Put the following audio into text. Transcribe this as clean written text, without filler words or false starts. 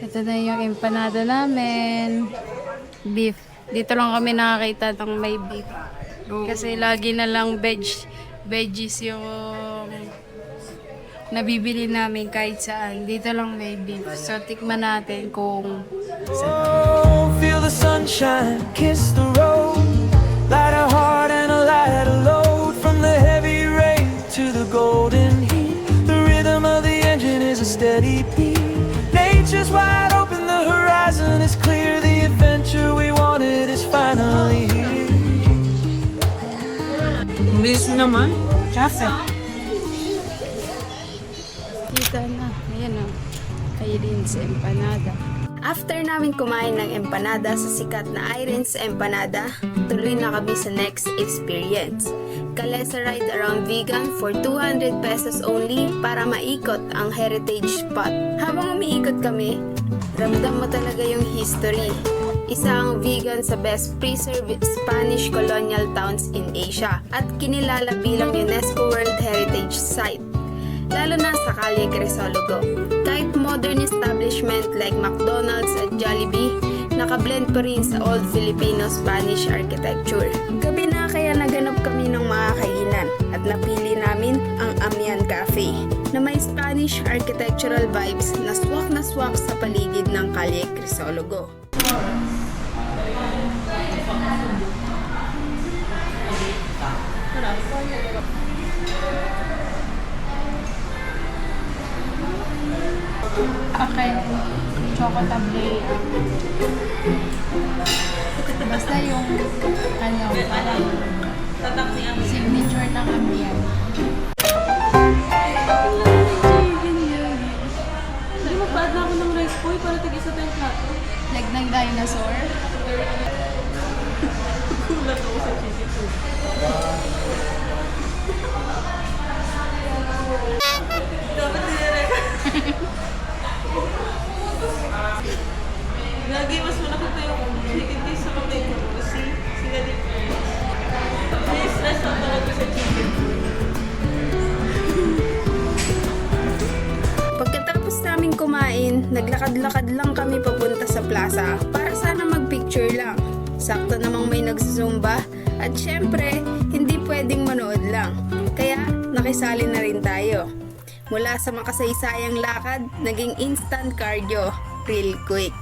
Ito na yung empanada namin. Beef. Dito lang kami nakakita ng may beef. Kasi lagi na lang veggies yung nabibili namin kahit saan. Dito lang may beef. So, tikman natin kung Oh, feel the sunshine, kiss the road. Light a heart and a light a load. From the heavy rain to the golden heat, the rhythm of the engine is a steady beat. Nature's wide open, the horizon is clear. The adventure we wanted is finally here. Bilis naman. Traffic. kita na. Ayan o. Irene's Empanada. After namin kumain ng empanada sa sikat na Irene's Empanada, tuloy na kami sa next experience. Kalesa ride around vegan for 200 pesos only para maikot ang heritage spot. Habang umiikot kami, ramdam mo talaga yung history. Isa ang vegan sa best preserved Spanish colonial towns in Asia at kinilala bilang UNESCO World Heritage Site. Lalo na sa Calle Crisologo. Kahit modern establishment like McDonald's at Jollibee, nakablend pa rin sa old Filipino-Spanish architecture. Gabi na kaya naganap kami ng mga kainan at napili namin ang Amian Cafe na may Spanish architectural vibes na swak sa paligid ng Calle Crisologo. Akin, choco tablea. Basta yung ano, parang signature ng Amian. Hindi magpaad na ako ng rice boy para tig-isa tayong plato. Leg ng dinosaur. Kulat ako sa chicken soup. Dapat dinareka. Lagi mas malaki pa yung chicken taste sa kamay ko. Kasi sila din. May stress out ako sa chicken food. Pagkatapos namin kumain, naglakad-lakad lang kami papunta sa plaza para sana magpicture lang. Sakto namang may nagsusumba at syempre, hindi pwedeng manood lang. Kaya nakisali na rin tayo. Mula sa makasaysayang lakad, naging instant cardio, real quick.